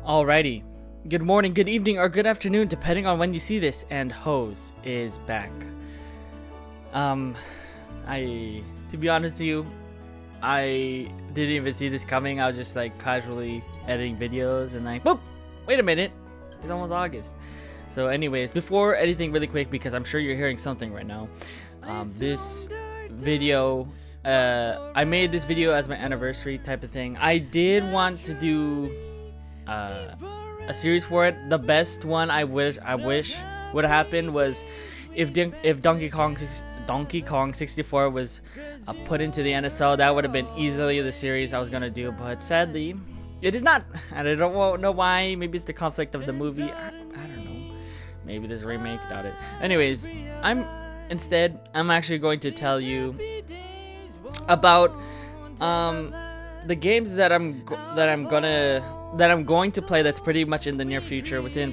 Alrighty. Good morning, good evening, or good afternoon, depending on when you see this. And Hose is back. To be honest with you, I didn't even see this coming. I was just like casually editing videos and like, boop! Wait a minute, it's almost August. So anyways, before anything really quick, because I'm sure you're hearing something right now. This video, I made this video as my anniversary type of thing. I did want to do a series for it. The best one I wish would have happened was if Donkey Kong 64 was put into the NSL. That would have been easily the series I was gonna do, but sadly it is not, and I don't know why. Maybe it's the conflict of the movie. I don't know. Maybe there's a remake. Doubt it. Anyways, I'm actually going to tell you about the games that I'm going to play that's pretty much in the near future, within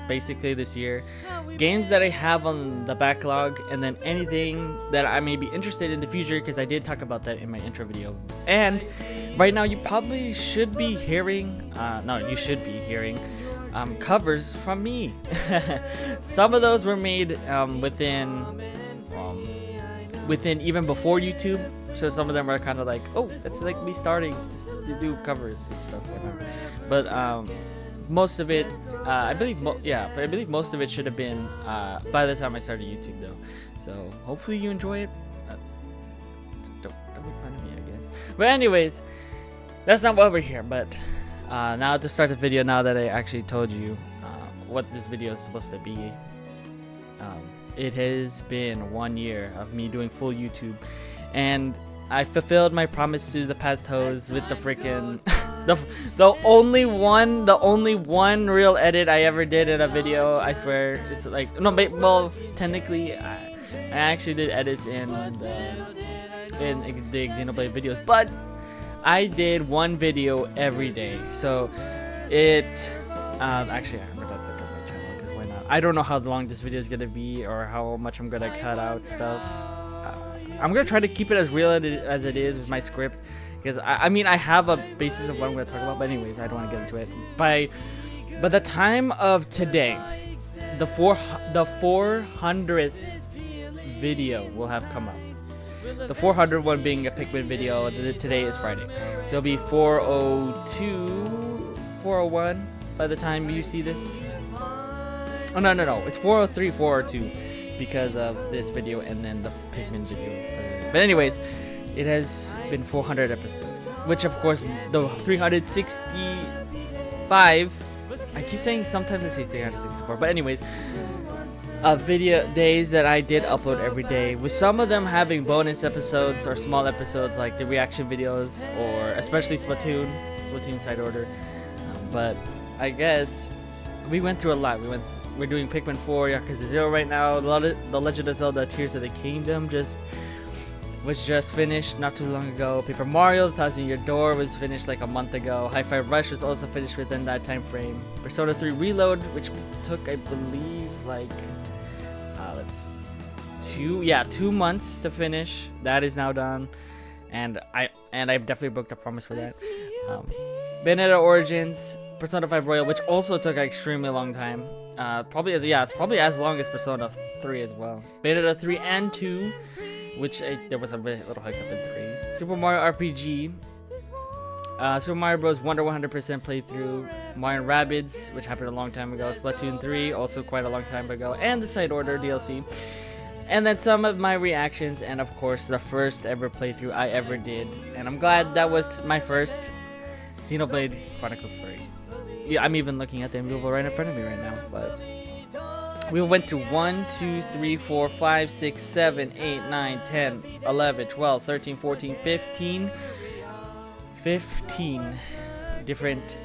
basically this year. Games that I have on the backlog, and then anything that I may be interested in the future, because I did talk about that in my intro video. And right now you probably should be hearing covers from me. Some of those were made within even before YouTube. So some of them are kind of like, oh, it's like me starting to do covers and stuff, whatever. But most of it, I believe most of it should have been by the time I started YouTube, though. So hopefully you enjoy it. Don't make fun of me, I guess. But anyways, that's not why we're here. But now to start the video, now that I actually told you what this video is supposed to be, it has been 1 year of me doing full YouTube. And I fulfilled my promise to the past hoes with the freaking the only one real edit I ever did in a video. I swear, it's like well, technically I actually did edits in the Xenoblade videos, but I did one video every day. So it actually, I'm gonna look at my channel, because why not? I don't know how long this video is gonna be or how much I'm gonna cut out stuff. I'm gonna try to keep it as real as it is with my script, because I mean I have a basis of what I'm gonna talk about. But anyways, I don't want to get into it. By the time of today, the 400th video will have come up. The 400th one being a Pikmin video. Today is Friday, so it'll be 402, 401 by the time you see this. Oh no, it's 403, 402. Because of this video and then the Pikmin video. But anyways, it has been 400 episodes, which of course the 365, I keep saying, sometimes I say 364, but anyways, video days that I did upload every day, with some of them having bonus episodes or small episodes like the reaction videos, or especially Splatoon side order. But I guess we went through a lot. We're doing Pikmin 4, Yakuza 0 right now. The Legend of Zelda Tears of the Kingdom was just finished not too long ago. Paper Mario The Thousand Year Door was finished like a month ago. Hi-Fi Rush was also finished within that time frame. Persona 3 Reload, which took, I believe, like 2 months to finish. That is now done, and I definitely broke the promise for that. Bayonetta Origins, Persona 5 Royal, which also took an extremely long time. It's probably as long as Persona 3 as well. Bayonetta 3 and 2, which there was a little hiccup in 3. Super Mario RPG, Super Mario Bros. Wonder 100% playthrough, Mario & Rabbids, which happened a long time ago. Splatoon 3, also quite a long time ago, and the Side Order DLC. And then some of my reactions, and of course the first ever playthrough I ever did. And I'm glad that was my first, Xenoblade Chronicles 3. Yeah, I'm even looking at the movie right in front of me right now. But we went through 1, 2, 3, 4, 5, 6, 7, 8, 9, 10, 11, 12, 13, 14, 15 different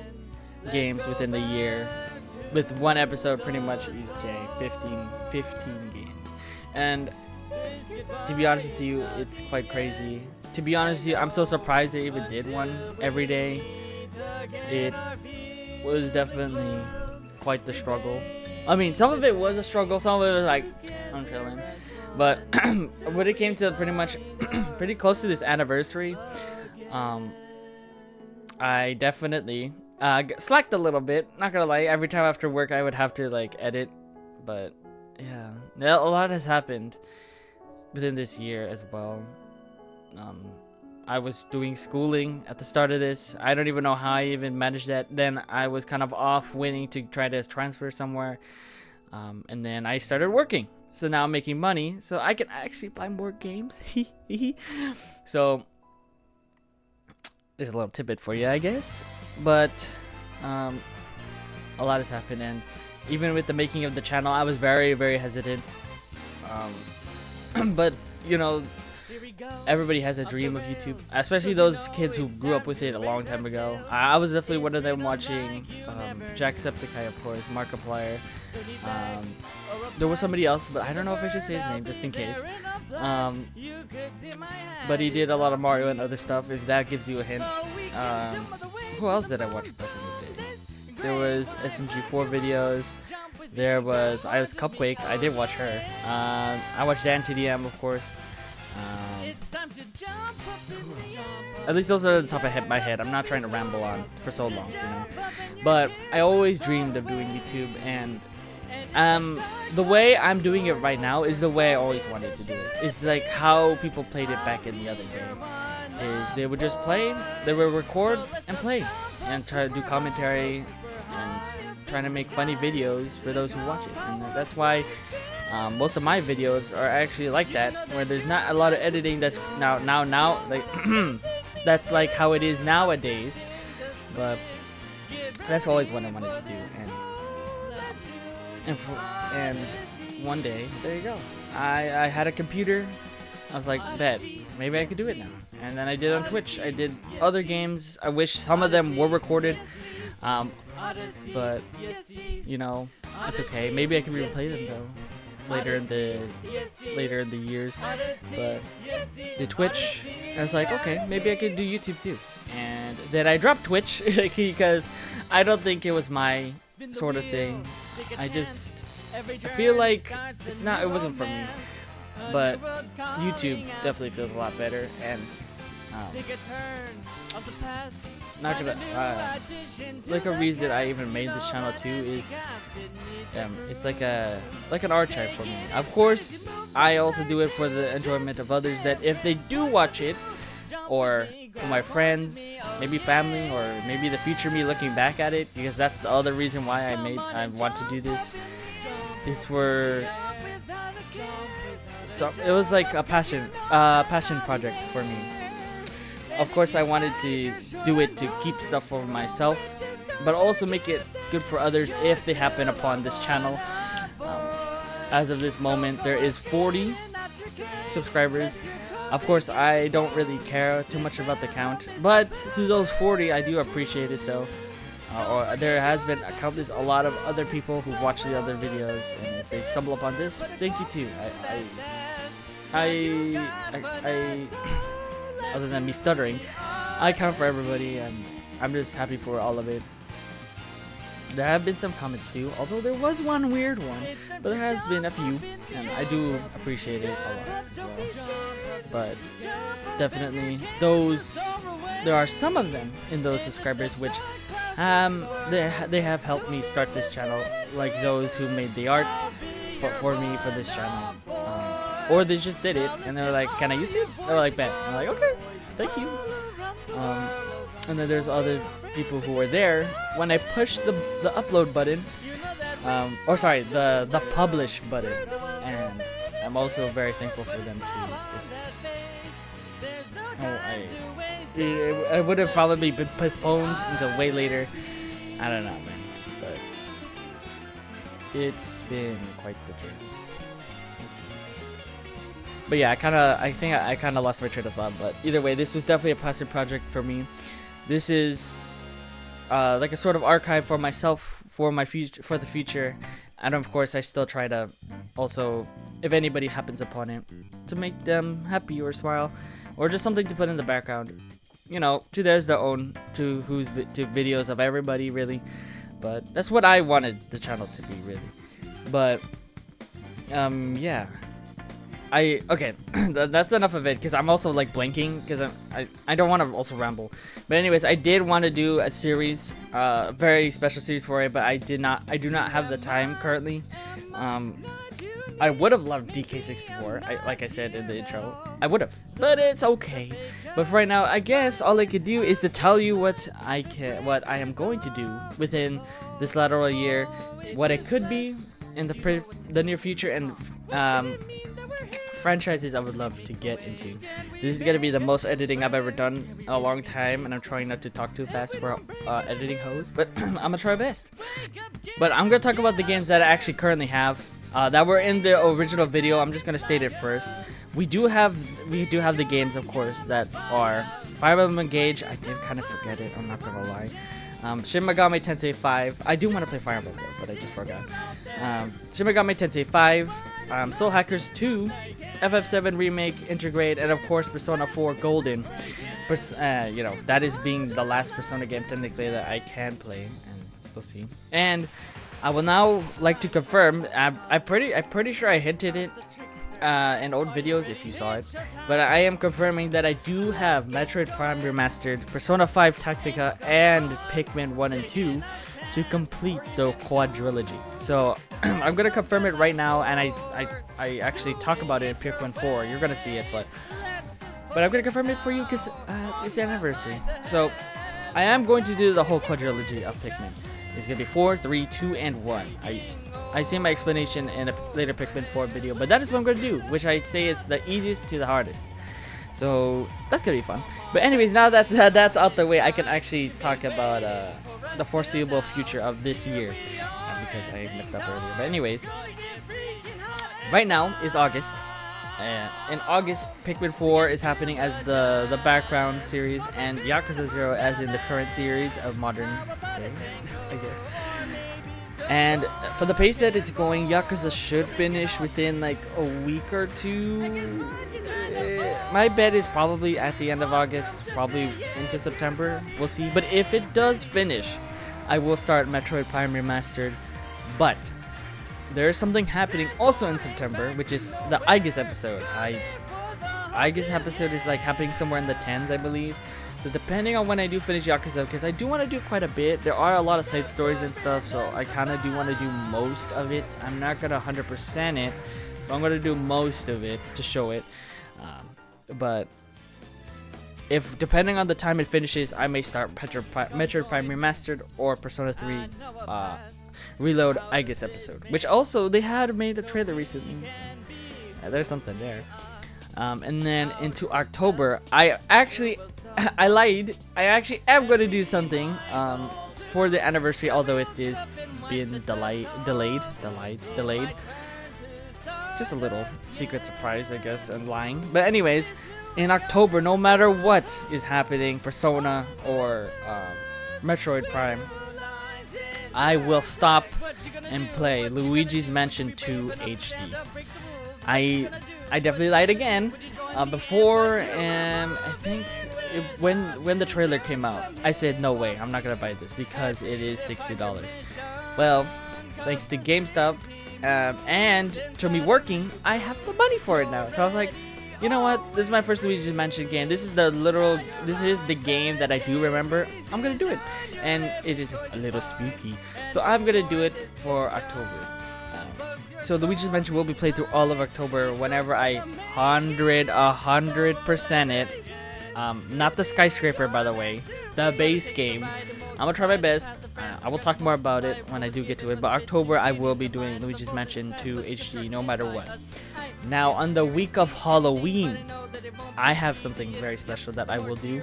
games within the year, with one episode pretty much each day. 15 games. And to be honest with you, it's quite crazy. To be honest with you, I'm so surprised I even did one every day. It was definitely quite the struggle. I mean, some of it was a struggle, some of it was like, I'm chilling. But when it came to pretty close to this anniversary, I definitely slacked a little bit. Not gonna lie, every time after work I would have to like edit, but yeah, a lot has happened within this year as well. I was doing schooling at the start of this. I don't even know how I even managed that. Then I was kind of off waiting to try to transfer somewhere, and then I started working. So now I'm making money, so I can actually buy more games. So there's a little tidbit for you, I guess. But a lot has happened, and even with the making of the channel, I was very, very hesitant. But you know, everybody has a dream of YouTube, especially those kids who grew up with it a long time ago. I was definitely one of them watching Jacksepticeye, of course, Markiplier. There was somebody else, but I don't know if I should say his name just in case. But he did a lot of Mario and other stuff, if that gives you a hint. Who else did I watch back in the day? There was SMG4 videos. There was Cupquake. I did watch her. I watched Dan TDM, of course. At least those are the top of my head. I'm not trying to ramble on for so long, you know. But I always dreamed of doing YouTube, and the way I'm doing it right now is the way I always wanted to do it. It's like how people played it back in the other day. Is they would just play, they would record and play, and try to do commentary and trying to make funny videos for those who watch it. And that's why most of my videos are actually like that, where there's not a lot of editing. That's now like that's like how it is nowadays. But that's always what I wanted to do, and one day, there you go. I had a computer. I was like, bet, maybe I could do it now. And then I did on Twitch. I did other games. I wish some of them were recorded, but you know, it's okay. Maybe I can replay them though later in the years. But the Twitch, I was like, okay, maybe I could do YouTube too. And then I dropped Twitch because I don't think it was my sort of thing. I feel like it wasn't for me. But YouTube definitely feels a lot better, and not gonna like a reason I even made this channel too is it's like an archive for me. Of course, I also do it for the enjoyment of others, that if they do watch it, or for my friends, maybe family, or maybe the future me looking back at it, because that's the other reason why I want to do this. It was like a passion project for me. Of course, I wanted to do it to keep stuff for myself, but also make it good for others if they happen upon this channel. As of this moment, there is 40 subscribers. Of course, I don't really care too much about the count, but to those 40, I do appreciate it though. Or there has been a lot of other people who watch the other videos, and if they stumble upon this, thank you too. I other than me stuttering, I count for everybody, and I'm just happy for all of it. There have been some comments too, although there was one weird one, but there has been a few, and I do appreciate it a lot as well. But definitely there are some of them in those subscribers which they have helped me start this channel, like those who made the art for me for this channel, or they just did it and they're like, can I use it? They're like, bet. I'm like, okay, thank you. And then there's other people who were there when I pushed the upload button, or sorry, the publish button, and I'm also very thankful for them too. It would have probably been postponed until way later. I don't know, man, but it's been quite the journey. But yeah, I think I kind of lost my train of thought. But either way, this was definitely a passion project for me. This is like a sort of archive for myself, for the future, and of course, I still try to also, if anybody happens upon it, to make them happy or smile, or just something to put in the background. You know, to theirs their own, to videos of everybody really. But that's what I wanted the channel to be really. But yeah. Okay, that's enough of it because I'm also like blinking because I don't want to also ramble. But anyways, I did want to do a series, very special series for it, but I do not have the time currently. I would have loved DK64, like I said in the intro. I would have, but it's okay. But for right now, I guess all I could do is to tell you what I am going to do within this lateral year, what it could be in the near future, and franchises I would love to get into. This is gonna be the most editing I've ever done in a long time, and I'm trying not to talk too fast for editing hoes, but I'm gonna try my best. But I'm gonna talk about the games that I actually currently have that were in the original video. I'm just gonna state it first. We do have the games, of course, that are Fire Emblem Engage. I did kind of forget it, I'm not gonna lie. Shin Megami Tensei 5. I do want to play Fire Emblem though, but I just forgot. Shin Megami Tensei 5, Soul Hackers 2, FF7 Remake, Integrate, and of course Persona 4 Golden. You know, that is being the last Persona game technically that I can play, and we'll see. And I will now like to confirm. I'm pretty sure I hinted it in old videos if you saw it, but I am confirming that I do have Metroid Prime Remastered, Persona 5 Tactica, and Pikmin 1 and 2 to complete the quadrilogy. So I'm gonna confirm it right now, and I actually talk about it in Pikmin 4. You're gonna see it, but I'm gonna confirm it for you because it's the anniversary. So I am going to do the whole quadrilogy of Pikmin. It's gonna be 4, 3, 2, and 1. I see my explanation in a later Pikmin 4 video, but that is what I'm going to do, which I say is the easiest to the hardest. So that's going to be fun. But anyways, now that that's out the way, I can actually talk about the foreseeable future of this year, because I messed up earlier. But anyways, right now is August. In August, Pikmin 4 is happening as the background series, and Yakuza 0 as in the current series of modern day, I guess. And for the pace that it's going, Yakuza should finish within like a week or two. My bet is probably at the end of August, probably into September. We'll see. But if it does finish, I will start Metroid Prime Remastered. But there is something happening also in September, which is the Aegis episode. Aegis episode is like happening somewhere in the 10s, I believe. So depending on when I do finish Yakuza, because I do want to do quite a bit. There are a lot of side stories and stuff, so I kind of do want to do most of it. I'm not going to 100% it, but I'm going to do most of it to show it. But if depending on the time it finishes, I may start Metroid Prime Remastered or Persona 3 Reload Aegis episode, which also they had made a trailer recently, so there's something there. And then into October, I lied. I actually am going to do something for the anniversary, although it is been delayed. Just a little secret surprise, I guess. I'm lying, but anyways, in October, no matter what is happening, Persona or Metroid Prime, I will stop and play Luigi's Mansion 2 HD. I definitely lied again. Before, I think when the trailer came out, I said no way, I'm not gonna buy this because it is $60. Well, thanks to GameStop and to me working, I have the money for it now. So I was like, you know what? This is my first Luigi's Mansion game. This is the game that I do remember. I'm gonna do it, and it is a little spooky. So I'm gonna do it for October. So Luigi's Mansion will be played through all of October whenever I 100% it. Not the skyscraper, by the way, the base game. I'm gonna try my best. I will talk more about it when I do get to it. But October, I will be doing Luigi's Mansion 2 HD no matter what. Now, on the week of Halloween, I have something very special that I will do.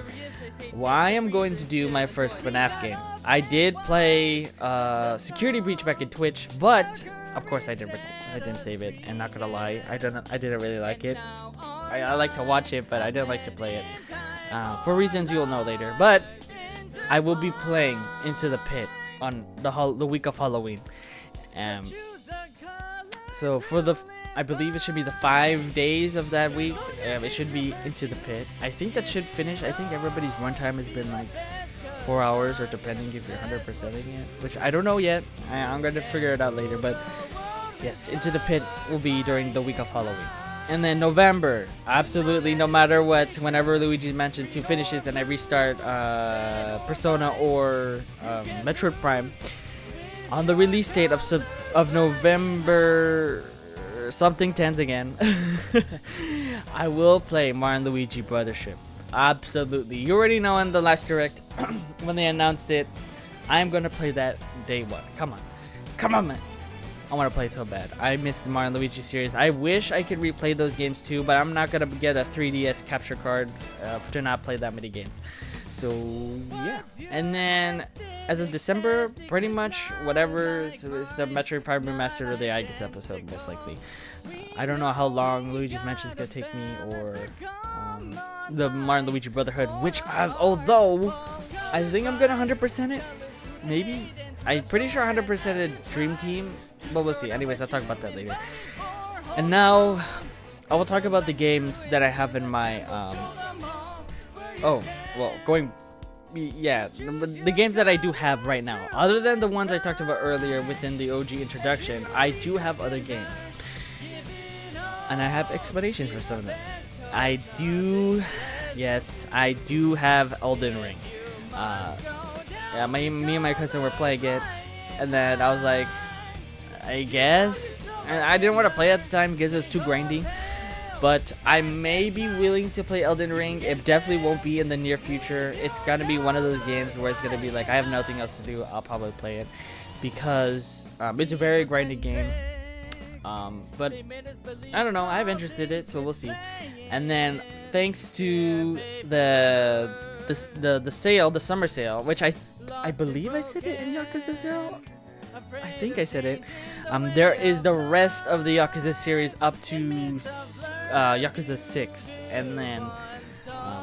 Well, I am going to do my first FNAF game. I did play Security Breach back in Twitch, but of course I didn't save it. And not gonna lie, I didn't really like it. I like to watch it, but I didn't like to play it for reasons you'll know later. But I will be playing Into the Pit on the week of Halloween. So for I believe it should be the 5 days of that week. It should be Into the Pit. I think that should finish. I think everybody's runtime has been like 4 hours, or depending if you're 100%ing it, which I don't know yet. I'm going to figure it out later. But yes, Into the Pit will be during the week of Halloween. And then November, absolutely, no matter what, whenever Luigi's Mansion 2 finishes and I restart Persona or Metroid Prime, on the release date of November something 10s again, I will play Mario and Luigi Brothership. Absolutely. You already know in the last direct when they announced it, I'm gonna play that day one. Come on, man. I want to play it so bad. I missed the Mario and Luigi series. I wish I could replay those games too, but I'm not gonna get a 3DS capture card to not play that many games. So yeah. And then as of December, pretty much whatever is the Metroid Prime Remastered or the Aegis episode, most likely. I don't know how long Luigi's Mansion is gonna take me, or the Mario and Luigi Brotherhood, which although I think I'm gonna 100% it. Maybe. I'm pretty sure 100% a Dream Team, but we'll see. Anyways, I'll talk about that later. And now, I will talk about the games that I have in my, the games that I do have right now. Other than the ones I talked about earlier within the OG introduction, I do have other games. And I have explanations for some of them. I do have Elden Ring. Yeah, me and my cousin were playing it, and then I was like, I guess. And I didn't want to play it at the time because it was too grindy. But I may be willing to play Elden Ring. It definitely won't be in the near future. It's gonna be one of those games where it's gonna be like, I have nothing else to do, I'll probably play it, because it's a very grindy game. But I don't know, I have interest in it, so we'll see. And then thanks to the sale, the summer sale, which I believe I said it in Yakuza 0. I think I said it. There is the rest of the Yakuza series up to Yakuza 6, and then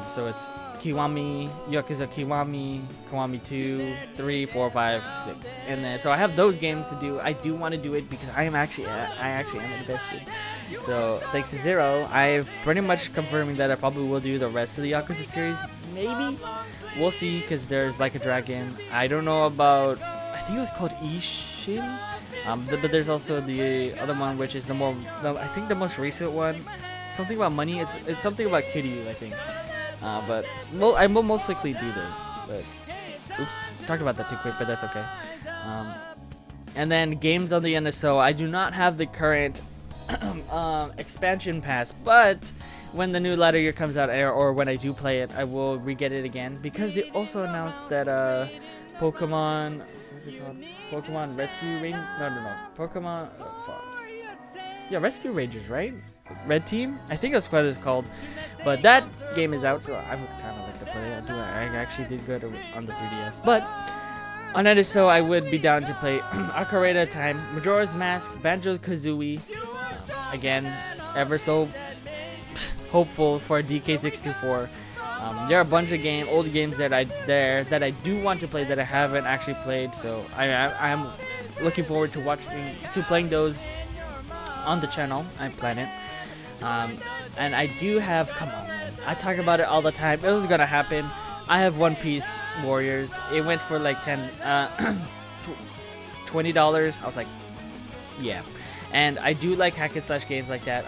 so it's Kiwami, Yakuza Kiwami, Kiwami 2, 3, 4, 5, 6, and then so I have those games to do. I do want to do it because I actually am invested. So thanks to Zero, I've pretty much confirming that I probably will do the rest of the Yakuza series. Maybe we'll see, because there's Like a Dragon. I don't know about. I think it was called Ishin. But there's also the other one, which is I think the most recent one. Something about money. It's something about Kitty, I think. But I will most likely do those. But oops, talked about that too quick, but that's okay. And then games on the NSO. I do not have the current expansion pass, but when the new latter year comes out, or when I do play it, I will re-get it again, because they also announced that Pokemon, what's it called? Pokemon Rescue Ring? No. Pokemon. Yeah, Rescue Rangers, right? Red Team? I think that's what it's called. But that game is out, so I would kind of like to play it. I actually did good on the 3DS. But on NSO, I would be down to play Ocarina of Time, Majora's Mask, Banjo-Kazooie. Again, ever so hopeful for DK64. There are a bunch of old games that I do want to play that I haven't actually played, so I am looking forward to playing those on the channel. I plan it. And I do have, come on, man, I talk about it all the time. It was gonna happen. I have One Piece Warriors. It went for like $20. I was like, yeah. And I do like hack and slash games like that,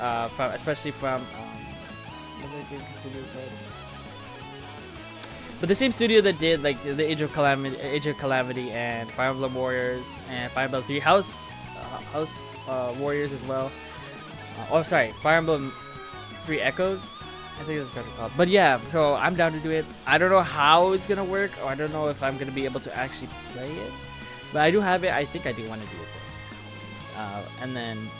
especially from what's that game studio called? But the same studio that did like the Age of Calamity, and Fire Emblem Warriors, and Fire Emblem 3 House Warriors as well. Fire Emblem 3 Echoes. I think that's what it's called. But yeah, so I'm down to do it. I don't know how it's gonna work, or I don't know if I'm gonna be able to actually play it. But I do have it. I think I do want to do it though. And then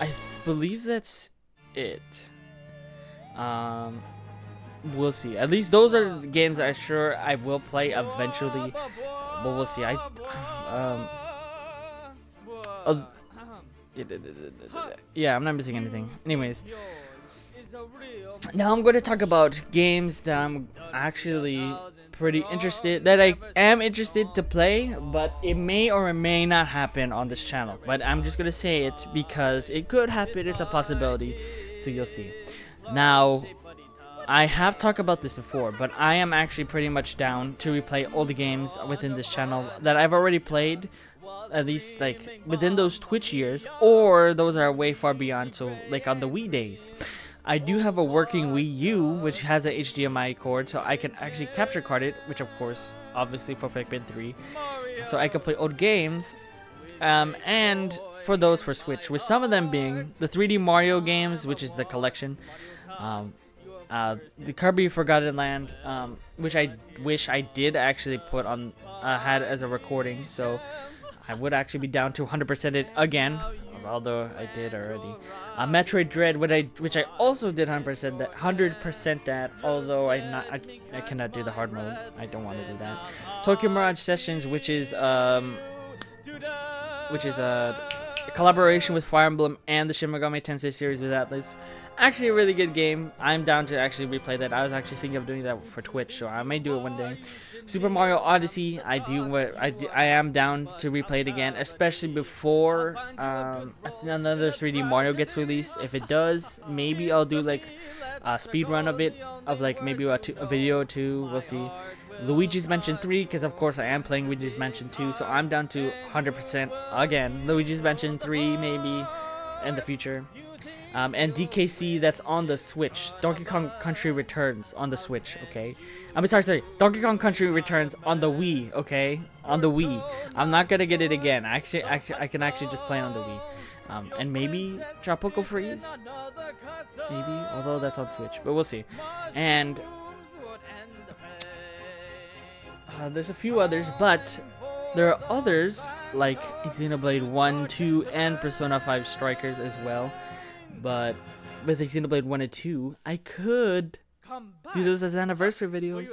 I believe that's it. We'll see. At least those are the games I'm sure I will play eventually. But we'll see. Yeah, I'm not missing anything. Anyways, now I'm going to talk about games that I'm actually pretty interested, that I am interested to play, but it may or may not happen on this channel. But I'm just going to say it because it could happen. It's a possibility, so you'll see. Now, I have talked about this before, but I am actually pretty much down to replay all the games within this channel that I've already played, at least like within those Twitch years, or those are way far beyond, so like on the Wii days. I do have a working Wii U, which has a HDMI cord, so I can actually capture card it, which of course, obviously for Pikmin 3, so I can play old games. And for those for Switch, with some of them being the 3D Mario games, which is the collection, the Kirby Forgotten Land, which I wish I did actually put on, had as a recording, so I would actually be down to 100% it again, although I did already. Metroid Dread, which I also did 100% that, although I cannot do the hard mode. I don't want to do that. Tokyo Mirage Sessions, which is a collaboration with Fire Emblem and the Shin Megami Tensei series with Atlas. Actually a really good game. I'm down to actually replay that. I was actually thinking of doing that for Twitch, so I may do it one day. Super Mario Odyssey, I am down to replay it again, especially before another 3D Mario gets released. If it does, maybe I'll do like a speed run of it, of like maybe a video or two. We'll see. Luigi's Mansion 3, because of course I am playing Luigi's Mansion 2, so I'm down to 100% again. Luigi's Mansion 3 maybe in the future. And DKC, that's on the Switch. Donkey Kong Country Returns on the Switch, okay? I'm sorry. Donkey Kong Country Returns on the Wii, okay? On the Wii. I'm not gonna get it again. I can actually just play it on the Wii. And maybe Tropical Freeze? Maybe, although that's on Switch, but we'll see. And there's a few others, but there are others like Xenoblade 1, 2, and Persona 5 Strikers as well. But with Xenoblade 1 and 2, I could do those as anniversary videos.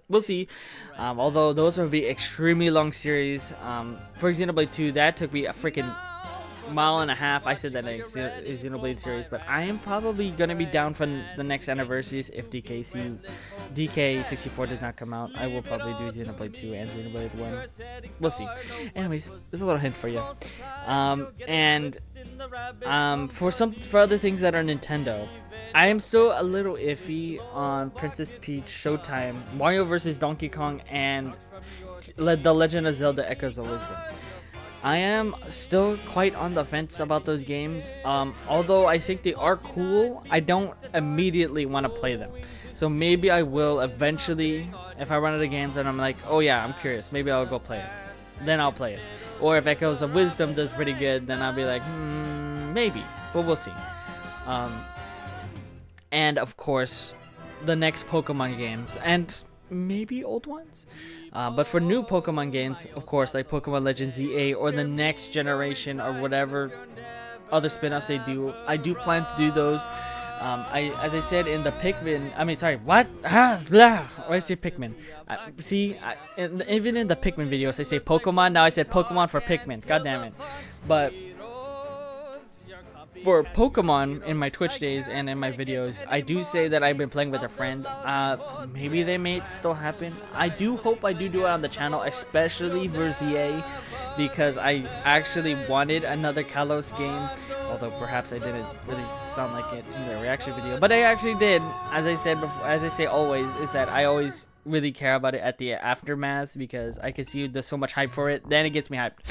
We'll see. Although those will be extremely long series. For Xenoblade 2, that took me a freaking mile and a half. I said that in Xenoblade series, but I am probably gonna be down for the next anniversaries if DK64 does not come out. I will probably do Xenoblade 2 and Xenoblade 1. We'll see. Anyways, there's a little hint for you. For other things that are Nintendo, I am still a little iffy on Princess Peach, Showtime, Mario vs. Donkey Kong, and The Legend of Zelda: Echoes of Wisdom. I am still quite on the fence about those games. Although I think they are cool, I don't immediately want to play them. So maybe I will eventually, if I run out of games and I'm like, oh yeah, I'm curious, maybe I'll go play it. Then I'll play it. Or if Echoes of Wisdom does pretty good, then I'll be like, maybe. But we'll see. And of course, the next Pokemon games. And maybe old ones? But for new Pokemon games, of course, like Pokemon Legends ZA or the next generation or whatever other spin-offs they do, I do plan to do those. As I said in the Pikmin, I say Pikmin. Even in the Pikmin videos, I say Pokemon. Now I said Pokemon for Pikmin. God damn it. But for Pokemon in my Twitch days and in my videos, I do say that I've been playing with a friend. Maybe they may still happen. I do hope I do it on the channel, especially for ZA, because I actually wanted another Kalos game, although perhaps I didn't really sound like it in the reaction video, but I actually did. As I said before, as I say always, is that I always really care about it at the aftermath, because I can see there's so much hype for it, then it gets me hyped.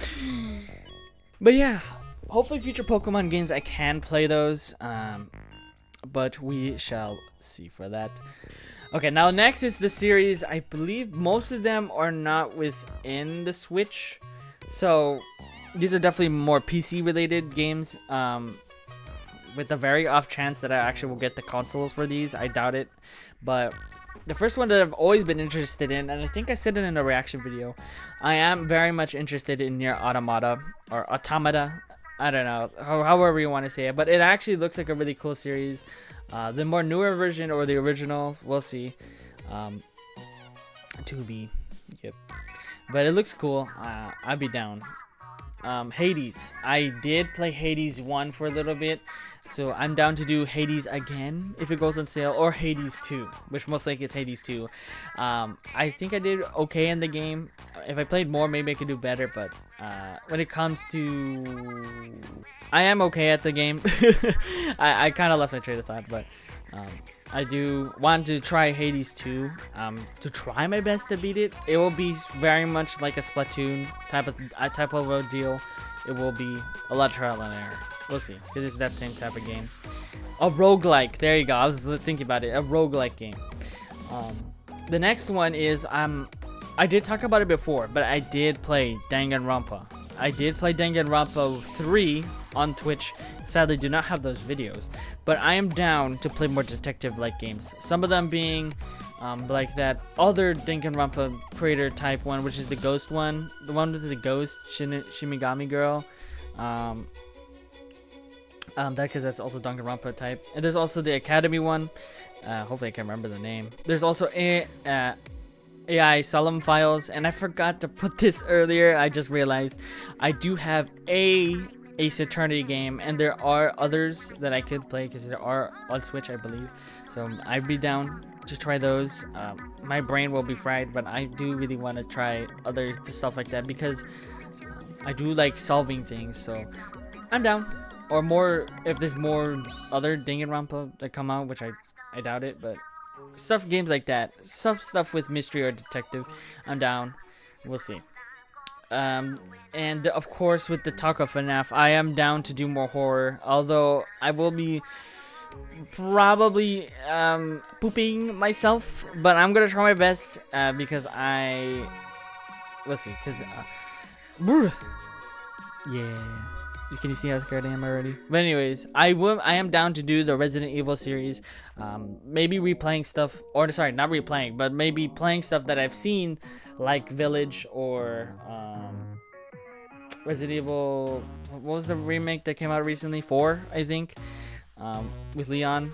But yeah, hopefully future Pokemon games I can play those, but we shall see for that. Okay, now next is the series. I believe most of them are not within the Switch, so these are definitely more PC related games, with the very off chance that I actually will get the consoles for these. I doubt it, but the first one that I've always been interested in, and I think I said it in a reaction video, I am very much interested in Nier Automata, or Automata. I don't know, however you want to say it, but it actually looks like a really cool series. The more newer version or the original, we'll see. To be, yep. But it looks cool. I'd be down. Hades. I did play Hades 1 for a little bit, so I'm down to do Hades again if it goes on sale, or Hades 2, which most likely it's Hades 2. I think I did okay in the game. If I played more, maybe I could do better, but when it comes to, I am okay at the game. I kind of lost my train of thought, but Um, I do want to try Hades 2, to try my best to beat it. It will be very much like a Splatoon type of a deal. It will be a lot of trial and error. We'll see, because it's that same type of game. A roguelike, there you go, I was thinking about it, a roguelike game. The next one is, I did talk about it before, but I did play Danganronpa. I did play Danganronpa 3 on Twitch. Sadly, do not have those videos, but I am down to play more detective-like games. Some of them being like that other Danganronpa creator type one, which is the ghost one, the one with the ghost Shimigami girl. That because that's also Danganronpa type, and there's also the Academy one. Hopefully, I can remember the name. There's also AI Solemn Files, and I forgot to put this earlier. I just realized I do have a Ace Attorney game, and there are others that I could play because there are on Switch, I believe. So I'd be down to try those. My brain will be fried, but I do really want to try other stuff like that because I do like solving things. So I'm down. Or more if there's more other Danganronpa that come out, which I doubt it, but games like that, stuff with mystery or detective, I'm down. We'll see. And of course, with the talk of FNAF, I am down to do more horror. Although I will be probably pooping myself, but I'm gonna try my best because let's see, because yeah. Can you see how scared I am already? But anyways, I am down to do the Resident Evil series. Maybe replaying stuff, or sorry, not replaying, but maybe playing stuff that I've seen, like Village or Resident Evil. What was the remake that came out recently? 4, I think, with Leon.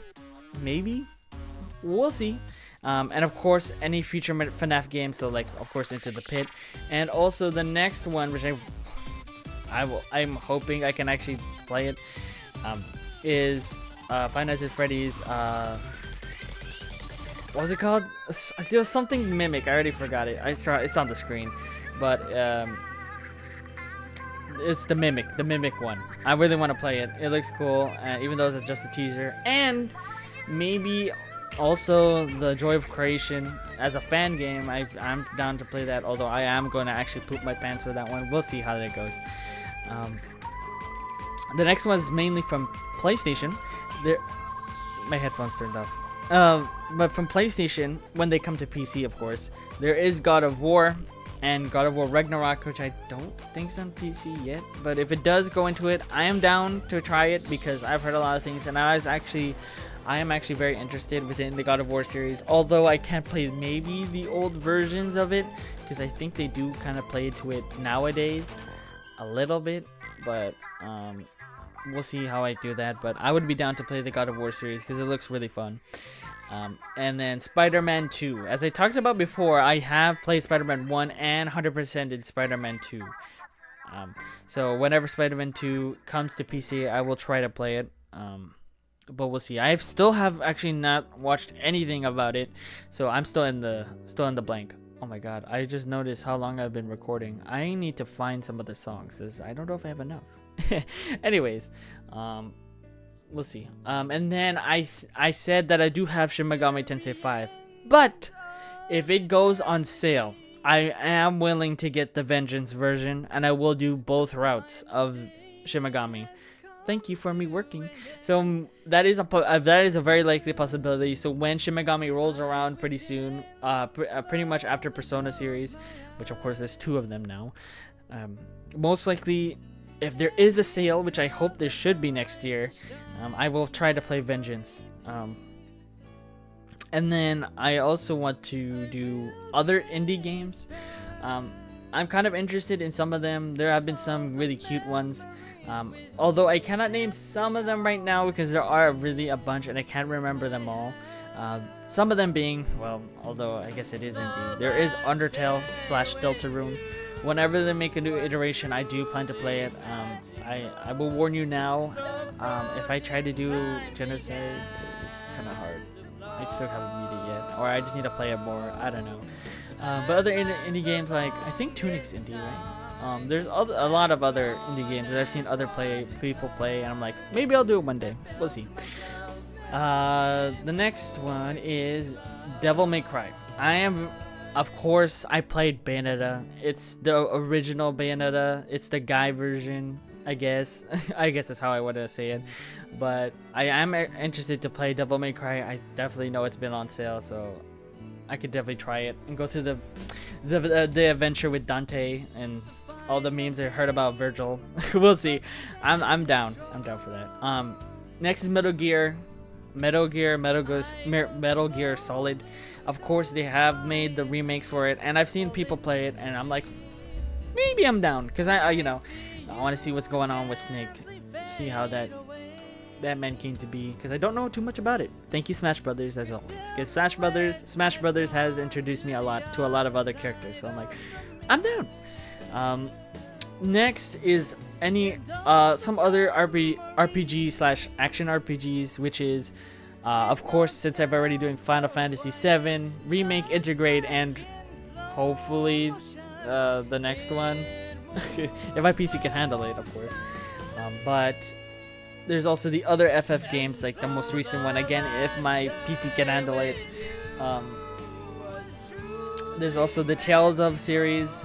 Maybe we'll see. And of course, any future FNAF games. So like, of course, Into the Pit, and also the next one, which I'm hoping I can actually play it, is Five Nights at Freddy's, what was it called? It was something Mimic, I already forgot it. It's on the screen, but it's the Mimic one. I really want to play it. It looks cool, even though it's just a teaser. And maybe also the Joy of Creation as a fan game. I'm down to play that, although I am going to actually poop my pants for that one. We'll see how that goes. The next one is mainly from PlayStation. My headphones turned off. But from PlayStation, when they come to PC, of course, there is God of War and God of War Ragnarok, which I don't think's on PC yet. But if it does go into it, I am down to try it because I've heard a lot of things, and I am actually very interested within the God of War series. Although I can't play maybe the old versions of it because I think they do kind of play to it nowadays a little bit, but we'll see how I do that. But I would be down to play the God of War series because it looks really fun. And then Spider-Man 2. As I talked about before, I have played Spider-Man 1 and 100% in Spider-Man 2. So whenever Spider-Man 2 comes to PC, I will try to play it. But we'll see. I still have actually not watched anything about it, so I'm still in the blank. Oh my god, I just noticed how long I've been recording. I need to find some other songs, as I don't know if I have enough. Anyways, we'll see. And then I said that I do have Shin Megami Tensei 5, but if it goes on sale, I am willing to get the Vengeance version, and I will do both routes of Shin Megami. Thank you for me working. So that is a very likely possibility. So when Shin Megami rolls around pretty soon, pretty much after Persona series, which of course there's 2 of them now, most likely, if there is a sale, which I hope there should be next year, I will try to play Vengeance. And then I also want to do other indie games. I'm kind of interested in some of them. There have been some really cute ones. Although I cannot name some of them right now because there are really a bunch and I can't remember them all. Some of them being, well, although I guess it is indie, there is Undertale / Deltarune. Whenever they make a new iteration, I do plan to play it. I will warn you now, if I try to do Genocide, it's kind of hard. I still haven't beat it yet, or I just need to play it more, I don't know. But other indie games, like, I think Tunic's indie, right? There's a lot of other indie games that I've seen other people play, and I'm like, maybe I'll do it one day. We'll see. The next one is Devil May Cry. Of course, I played Bayonetta. It's the original Bayonetta. It's the guy version, I guess. I guess that's how I want to say it. But I am interested to play Devil May Cry. I definitely know it's been on sale, so I could definitely try it and go through the adventure with Dante and all the memes I heard about Virgil. We'll see. I'm down. I'm down for that. Next is Metal Gear Solid. Of course, they have made the remakes for it, and I've seen people play it, and I'm like, maybe I'm down, because I want to see what's going on with Snake, see how that man came to be, because I don't know too much about it. Thank you, Smash Brothers, as always, because Smash Brothers has introduced me to a lot of other characters, so I'm like, I'm down. Next is some other RPG slash action RPGs, which is of course, since I've already doing Final Fantasy VII Remake, Intergrade, and hopefully the next one if my PC can handle it, of course. But there's also the other FF games, like the most recent one, again, if my PC can handle it. There's also the Tales of series.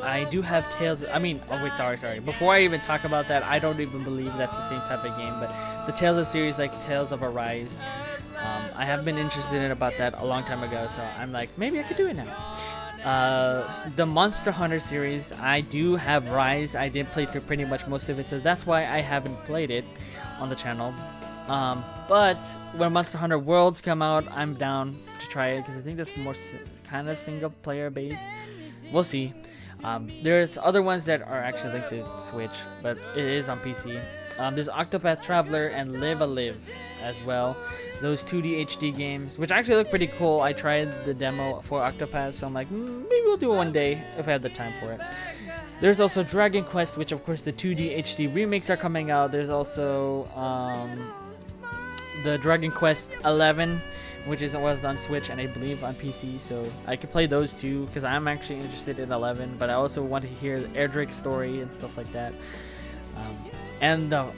I do have Tales. Oh wait, sorry. Before I even talk about that, I don't even believe that's the same type of game. But the Tales of series, like Tales of Arise, I have been interested in about that a long time ago. So I'm like, maybe I could do it now. The Monster Hunter series, I do have Rise. I did play through pretty much most of it, so that's why I haven't played it on the channel. But when Monster Hunter Worlds come out, I'm down to try it because I think that's more kind of single player based. We'll see. There's other ones that are actually linked to Switch, but it is on PC. There's Octopath Traveler and Live a Live as well. Those 2D HD games, which actually look pretty cool. I tried the demo for Octopath, so I'm like, maybe we'll do it one day if I have the time for it. There's also Dragon Quest, which of course the 2D HD remakes are coming out. There's also the Dragon Quest 11, which was on Switch and I believe on PC, so I could play those two because I'm actually interested in 11, but I also want to hear the Air Drake story and stuff like that. And the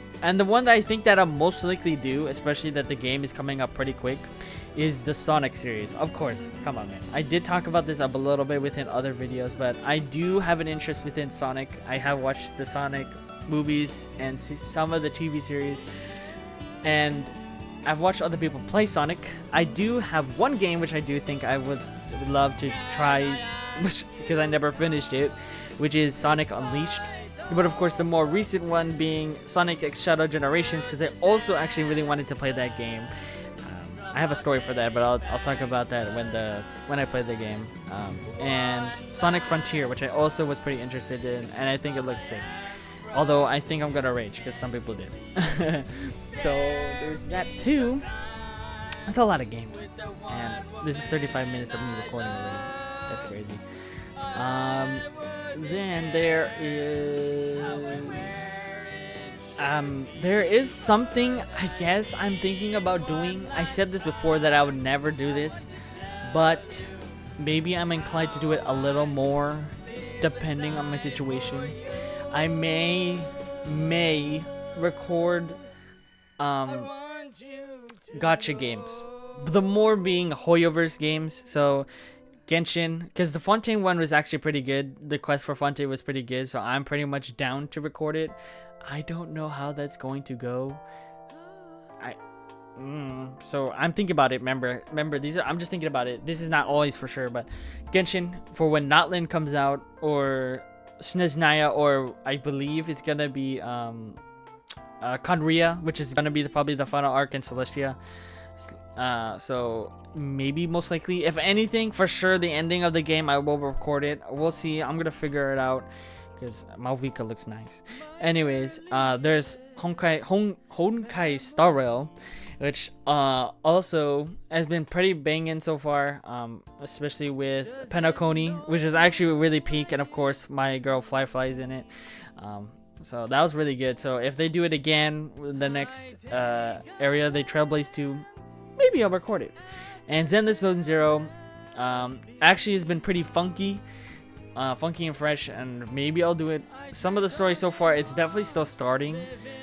one that I think that I'll most likely do, especially that the game is coming up pretty quick, is the Sonic series. Of course, come on, man. I did talk about this up a little bit within other videos, but I do have an interest within Sonic. I have watched the Sonic movies and some of the TV series, and I've watched other people play Sonic. I do have one game which I do think I would love to try because I never finished it, which is Sonic Unleashed. But of course, the more recent one being Sonic X Shadow Generations, because I also actually really wanted to play that game. I have a story for that, but I'll talk about that when I play the game. And Sonic Frontier, which I also was pretty interested in, and I think it looks sick. Although I think I'm gonna rage because some people did. So there's that too. That's a lot of games, and this is 35 minutes of me recording already. That's crazy. Then there is something I guess I'm thinking about doing. I said this before that I would never do this, but maybe I'm inclined to do it a little more depending on my situation. I may record gacha games. The more being Hoyoverse games, so Genshin, because the Fontaine one was actually pretty good. The quest for Fontaine was pretty good, so I'm pretty much down to record it. I don't know how that's going to go. So I'm thinking about it. Remember, I'm just thinking about it. This is not always for sure, but Genshin for when Notlin comes out, or Sneznaya, or I believe it's gonna be Conria, which is gonna be probably the final arc in Celestia. So maybe most likely, if anything, for sure the ending of the game I will record it. We'll see. I'm gonna figure it out because Malvika looks nice. Anyways, there's Honkai Star Rail, which also has been pretty banging so far, especially with Penacony, which is actually really peak, and of course my girl Fly's in it. So that was really good. So if they do it again, the next area they Trailblaze to, maybe I'll record it. And Zenless Zone Zero actually has been pretty funky. funky and fresh, and maybe I'll do it. Some of the story so far, it's definitely still starting,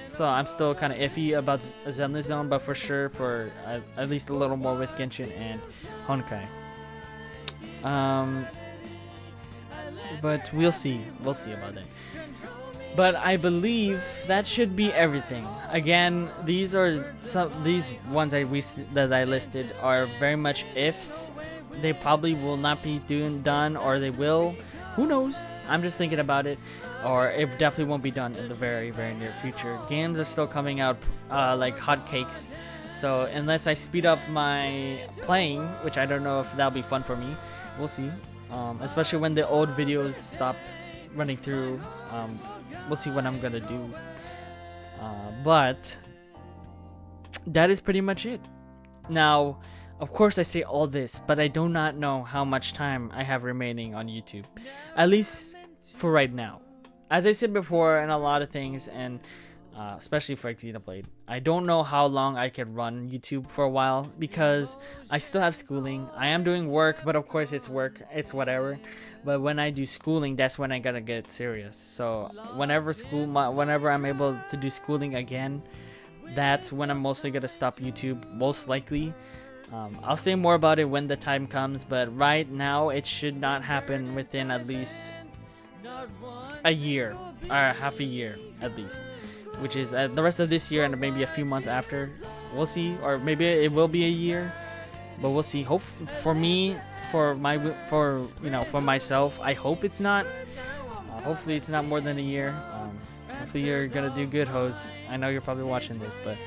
so I'm still kind of iffy about Zenless Zone, but for sure for at least a little more with Genshin and Honkai. But we'll see about that. But I believe that should be everything. Again, these ones that I listed are very much ifs. They probably will not be done, or they will. Who knows? I'm just thinking about it. Or it definitely won't be done in the very, very near future. Games are still coming out like hotcakes. So unless I speed up my playing, which I don't know if that'll be fun for me, we'll see. Especially when the old videos stop running through. We'll see what I'm gonna do. But that is pretty much it. Now, of course I say all this, but I do not know how much time I have remaining on YouTube. At least for right now. As I said before, in a lot of things, and especially for Xenoblade, I don't know how long I can run YouTube for a while, because I still have schooling. I am doing work, but of course it's work, it's whatever. But when I do schooling, that's when I gotta get serious. So whenever I'm able to do schooling again, that's when I'm mostly gonna stop YouTube, most likely. I'll say more about it when the time comes, but right now it should not happen within at least a year, or half a year at least, which is the rest of this year and maybe a few months after. We'll see, or maybe it will be a year, but we'll see. Hope for me, for myself, I hope it's not. Hopefully it's not more than a year. Hopefully you're gonna do good, Hose. I know you're probably watching this, but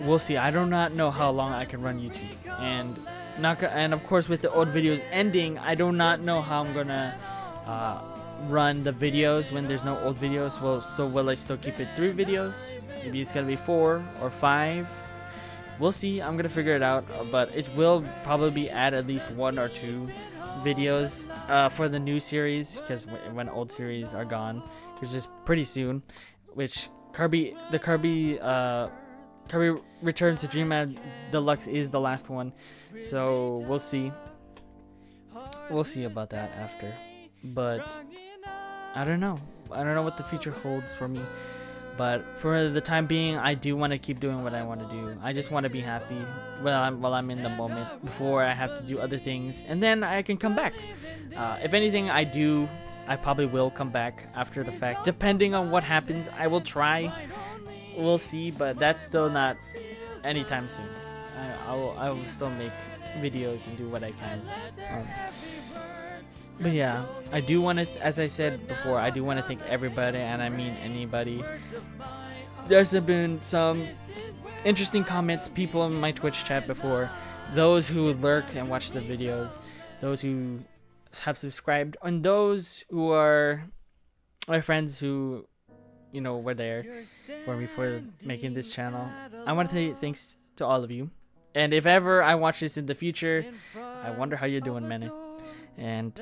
we'll see. I do not know how long I can run YouTube, and of course with the old videos ending, I do not know how I'm gonna run the videos when there's no old videos. Well, so will I still keep it 3 videos? Maybe it's gonna be 4 or 5. We'll see. I'm gonna figure it out, but it will probably be at least 1 or 2 videos for the new series, because when old series are gone, which is pretty soon, which Kirby Returns to Dreamland Deluxe is the last one, so we'll see about that after. But I don't know what the future holds for me. But for the time being, I do want to keep doing what I want to do. I just want to be happy while I'm in the moment, before I have to do other things, and then I can come back. If anything, I probably will come back after the fact, depending on what happens. I will try. We'll see, but that's still not anytime soon. I will still make videos and do what I can. But yeah, I do want to, as I said before, I do want to thank everybody, and I mean anybody. There's been some interesting comments, people in my Twitch chat before, those who lurk and watch the videos, those who have subscribed, and those who are my friends who, were there for me for making this channel. I want to say thanks to all of you. And if ever I watch this in the future, I wonder how you're doing, man. And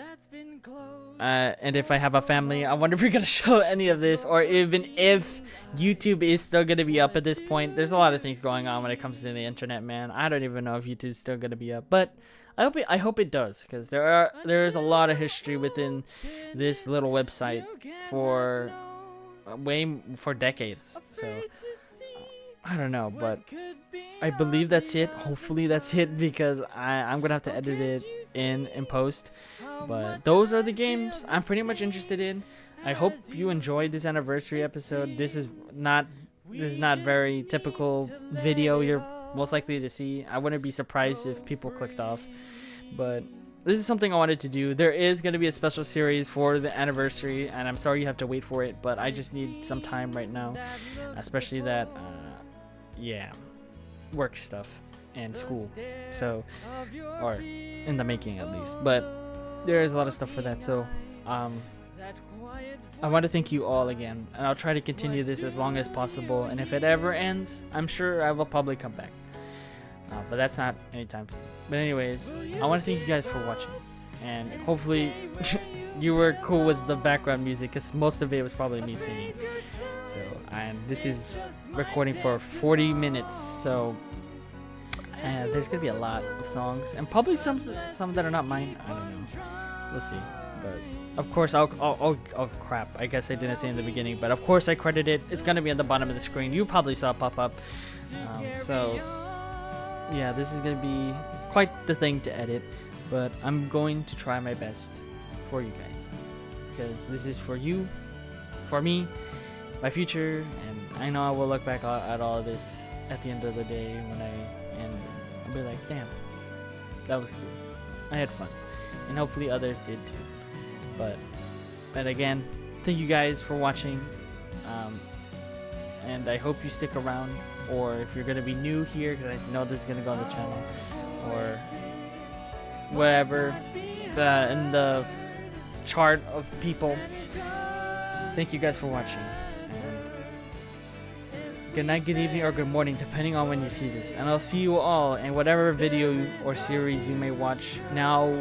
if I have a family, I wonder if we're gonna show any of this, or even if YouTube is still gonna be up at this point. There's a lot of things going on when it comes to the internet, man. I don't even know if YouTube's still gonna be up, but I hope it does, because there is a lot of history within this little website for decades. So I don't know, but I believe that's it. Hopefully that's it, because I'm gonna have to edit it in post. But those are the games I'm pretty much interested in. I hope you enjoyed this anniversary episode. This is not very typical video you're most likely to see. I wouldn't be surprised if people clicked off, but this is something I wanted to do. There is going to be a special series for the anniversary, and I'm sorry you have to wait for it, but I just need some time right now, especially that work stuff and school, so, or in the making at least. But there is a lot of stuff for that, so I want to thank you all again, and I'll try to continue this as long as possible, and if it ever ends, I'm sure I will probably come back, but that's not anytime soon. But anyways, I want to thank you guys for watching, and hopefully you were cool with the background music, because most of it was probably me singing. So, and this is recording for 40 minutes, so there's gonna be a lot of songs, and probably some that are not mine. I don't know. We'll see. But of course, oh crap. I guess I didn't say in the beginning, but of course I credit it. It's gonna be at the bottom of the screen. You probably saw it pop up. So yeah, this is gonna be quite the thing to edit, but I'm going to try my best for you guys because this is for you, for me, my future, and I know I will look back at all of this at the end of the day and I'll be like, damn, that was cool. I had fun, and hopefully others did too. But again, thank you guys for watching, and I hope you stick around. Or if you're gonna be new here, because I know this is gonna go on the channel, or whatever, in the chart of people. Thank you guys for watching. And good night, good evening, or good morning, depending on when you see this. And I'll see you all in whatever video or series you may watch now,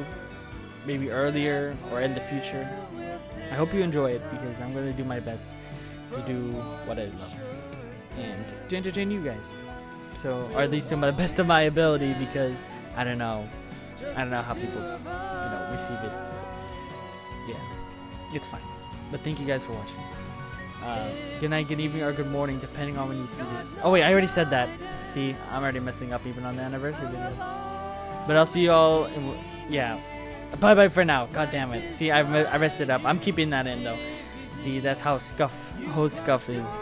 maybe earlier, or in the future. I hope you enjoy it, because I'm gonna do my best to do what I love and to entertain you guys. So, or at least to the best of my ability, because I don't know how people, receive it. Yeah, it's fine. But thank you guys for watching. Good night, good evening, or good morning, depending on when you see this. Oh wait, I already said that. See, I'm already messing up even on the anniversary video. But I'll see you all. Yeah. Bye bye for now. God damn it. See, I messed it up. I'm keeping that in though. See, that's how host scuff is.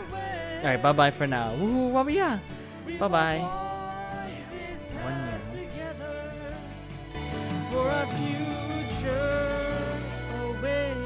Alright, bye bye for now. Woohoo, WOWIEE. Bye bye. Damn, 1 year. For our future awaits.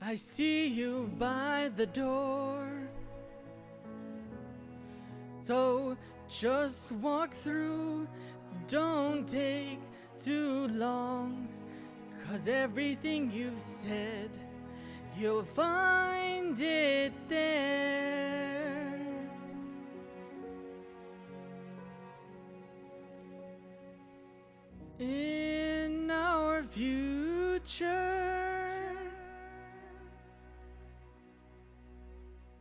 I see you by the door, so just walk through, don't take too long, 'cause everything you've said, you'll find it there. In our future.